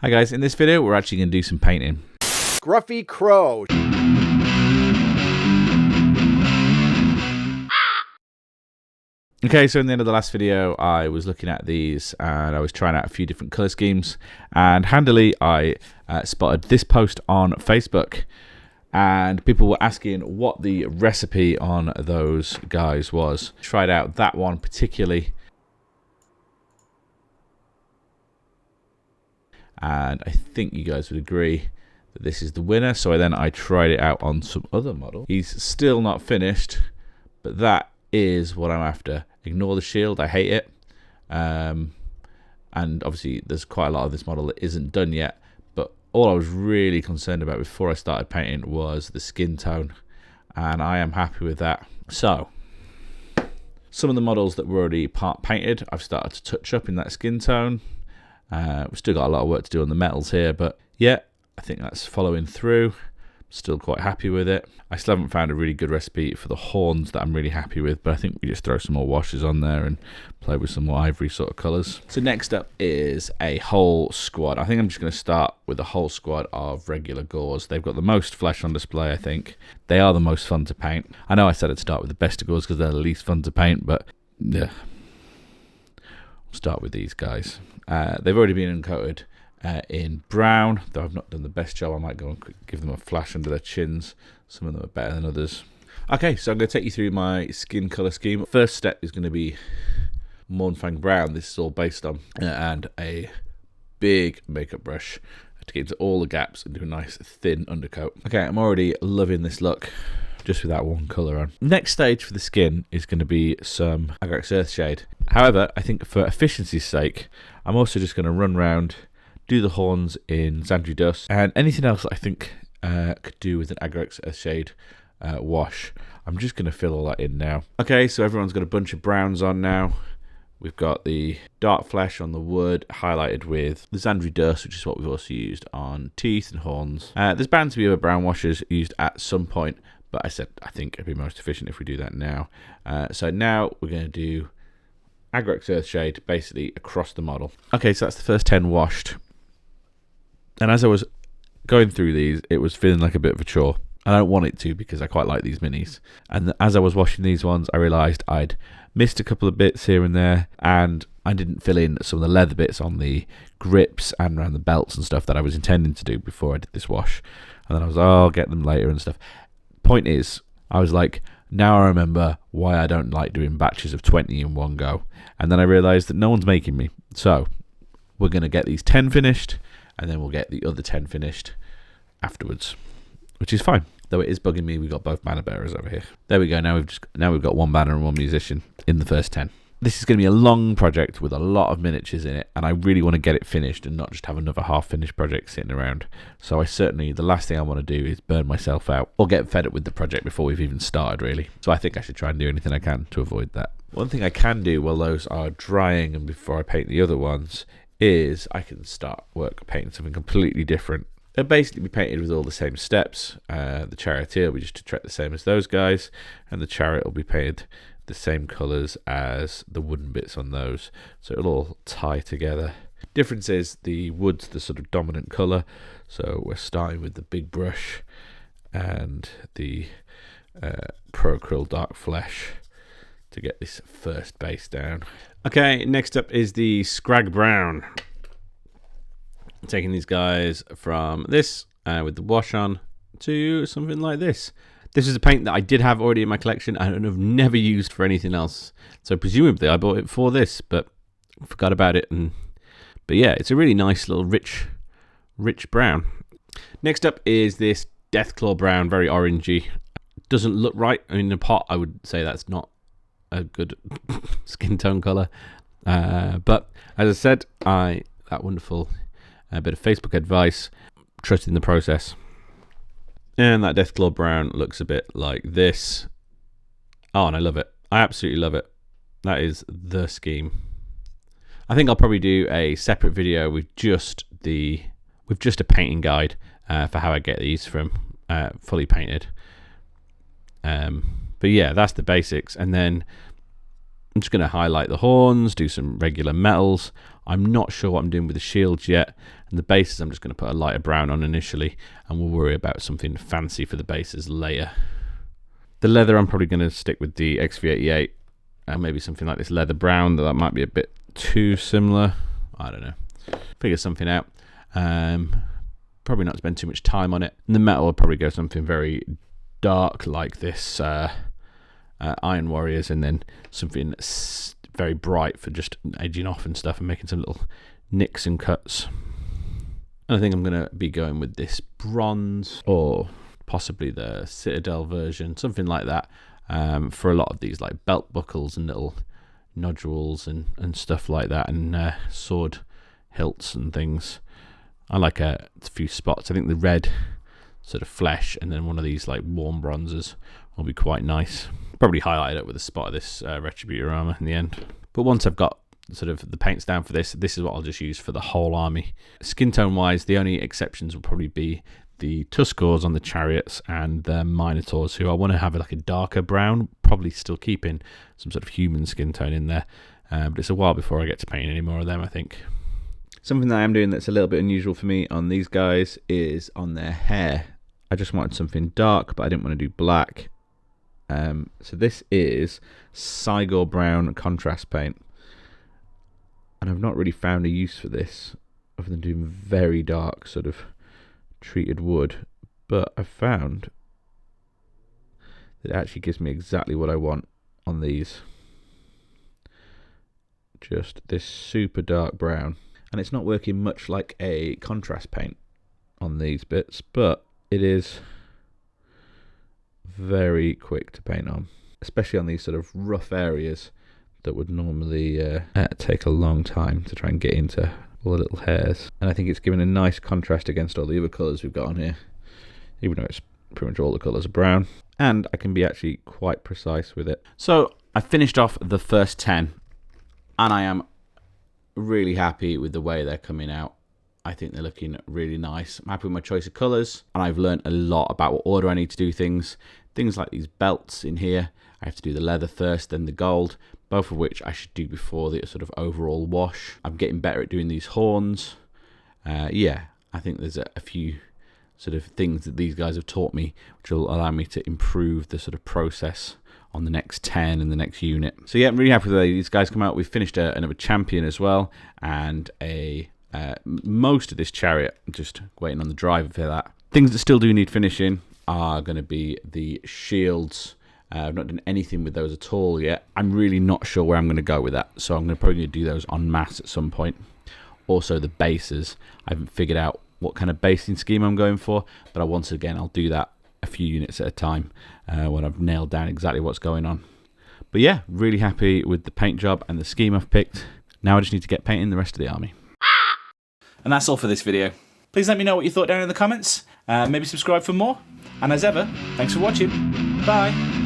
Hi guys, in this video we're actually going to do some painting. Scruffy Crow. Okay, so in the end of the last video I was looking at these and I was trying out a few different colour schemes, and handily I spotted this post on Facebook and people were asking what the recipe on those guys was. Tried out that one particularly, and I think you guys would agree that this is the winner. So I tried it out on some other model. He's still not finished, but that is what I'm after. Ignore the shield, I hate it. And obviously there's quite a lot of this model that isn't done yet, but all I was really concerned about before I started painting was the skin tone, and I am happy with that. So some of the models that were already part painted I've started to touch up in that skin tone. We've still got a lot of work to do on the metals here, but yeah, I think that's following through. Still quite happy with it. I still haven't found a really good recipe for the horns that I'm really happy with, but I think we just throw some more washes on there and play with some more ivory sort of colours. So next up is a whole squad. I think I'm just going to start with a whole squad of regular gauze. They've got the most flesh on display, I think. They are the most fun to paint. I know I said I'd start with the best of gauze because they're the least fun to paint, but yeah, we'll start with these guys. They've already been uncoated in brown, though I've not done the best job. I might go and give them a flash under their chins. Some of them are better than others. Okay, so I'm going to take you through my skin colour scheme. First step is going to be Mornfang Brown. This is all based on, and a big makeup brush to get into all the gaps and do a nice thin undercoat. Okay, I'm already loving this look just with that one colour on. Next stage for the skin is going to be some Agrax Earthshade. However, I think for efficiency's sake, I'm also just going to run round, do the horns in Xandri Dust, and anything else that I think could do with an Agrax Earthshade wash. I'm just going to fill all that in now. Okay, so everyone's got a bunch of browns on now. We've got the dark flesh on the wood highlighted with the Xandri Dust, which is what we've also used on teeth and horns. There's bound to be other brown washes used at some point, but I said I think it'd be most efficient if we do that now. So now we're going to do Agrax Earthshade basically across the model. Okay, so that's the first 10 washed. And as I was going through these, it was feeling like a bit of a chore. I don't want it to because I quite like these minis. And as I was washing these ones, I realised I'd missed a couple of bits here and there, and I didn't fill in some of the leather bits on the grips and around the belts and stuff that I was intending to do before I did this wash. And then I was, I'll get them later and stuff. Point is, I was like, now I remember why I don't like doing batches of 20 in one go. And then I realised that no one's making me. So we're going to get these 10 finished, and then we'll get the other 10 finished afterwards, which is fine. Though it is bugging me, we've got both banner bearers over here. There we go. Now we've got one banner and one musician in the first 10. This is going to be a long project with a lot of miniatures in it, and I really want to get it finished and not just have another half-finished project sitting around. So the last thing I want to do is burn myself out or get fed up with the project before we've even started, really. So I think I should try and do anything I can to avoid that. One thing I can do while those are drying and before I paint the other ones is I can start work painting something completely different. They'll basically be painted with all the same steps. The charioteer will be just to treat the same as those guys, and the chariot will be painted the same colours as the wooden bits on those, so it'll all tie together. Difference is the wood's the sort of dominant colour, so we're starting with the big brush and the Pro Acryl Dark Flesh to get this first base down. Okay, next up is the Scrag Brown. Taking these guys from this with the wash on to something like this. This is a paint that I did have already in my collection and have never used for anything else. So presumably I bought it for this, but forgot about it. But yeah, it's a really nice little rich brown. Next up is this Deathclaw Brown, very orangey. Doesn't look right. I mean, in a pot, I would say that's not a good skin tone color. But as I said, that wonderful bit of Facebook advice, trust in the process. And that Deathclaw Brown looks a bit like this. Oh, and I love it. I absolutely love it. That is the scheme. I think I'll probably do a separate video with just a painting guide for how I get these from fully painted. But yeah, that's the basics. And then I'm just going to highlight the horns, do some regular metals I'm not sure what I'm doing with the shields yet, and the bases I'm just going to put a lighter brown on initially, and we'll worry about something fancy for the bases later. The leather, I'm probably going to stick with the XV88, and maybe something like this leather brown, that might be a bit too similar. I don't know. Figure something out. Probably not spend too much time on it. And the metal, I'll probably go something very dark like this Iron Warriors, and then something very bright for just edging off and stuff and making some little nicks and cuts. And I think I'm going to be going with this bronze, or possibly the Citadel version, something like that, for a lot of these like belt buckles and little nodules and stuff like that, and sword hilts and things. I like a few spots. I think the red sort of flesh and then one of these like warm bronzes will be quite nice. Probably highlight it with a spot of this Retributor armor in the end. But once I've got sort of the paints down for this is what I'll just use for the whole army. Skin tone wise, the only exceptions will probably be the Tuskors on the chariots and the Minotaurs, who I want to have like a darker brown, probably still keeping some sort of human skin tone in there. But it's a while before I get to paint any more of them, I think. Something that I am doing that's a little bit unusual for me on these guys is on their hair. I just wanted something dark, but I didn't want to do black. So this is Cygor Brown contrast paint. And I've not really found a use for this, other than doing very dark sort of treated wood. But I've found that it actually gives me exactly what I want on these. Just this super dark brown. And it's not working much like a contrast paint on these bits, but it is very quick to paint on, especially on these sort of rough areas that would normally take a long time to try and get into all the little hairs. And I think it's given a nice contrast against all the other colours we've got on here, even though it's pretty much all the colours are brown. And I can be actually quite precise with it. So I finished off the first 10, and I am really happy with the way they're coming out. I think they're looking really nice. I'm happy with my choice of colours, and I've learned a lot about what order I need to do things. Things like these belts in here, I have to do the leather first, then the gold, both of which I should do before the sort of overall wash. I'm getting better at doing these horns. Yeah, I think there's a few sort of things that these guys have taught me, which will allow me to improve the sort of process on the next 10 and the next unit. So yeah, I'm really happy with the way these guys come out. We've finished another champion as well, and most of this chariot, just waiting on the driver for that. Things that still do need finishing are going to be the shields. I've not done anything with those at all yet. I'm really not sure where I'm going to go with that, so I'm probably going to do those en masse at some point. Also the bases, I haven't figured out what kind of basing scheme I'm going for, but once again I'll do that a few units at a time when I've nailed down exactly what's going on. But yeah, really happy with the paint job and the scheme I've picked. Now I just need to get painting the rest of the army. And that's all for this video. Please let me know what you thought down in the comments. Maybe subscribe for more. And as ever, thanks for watching. Bye.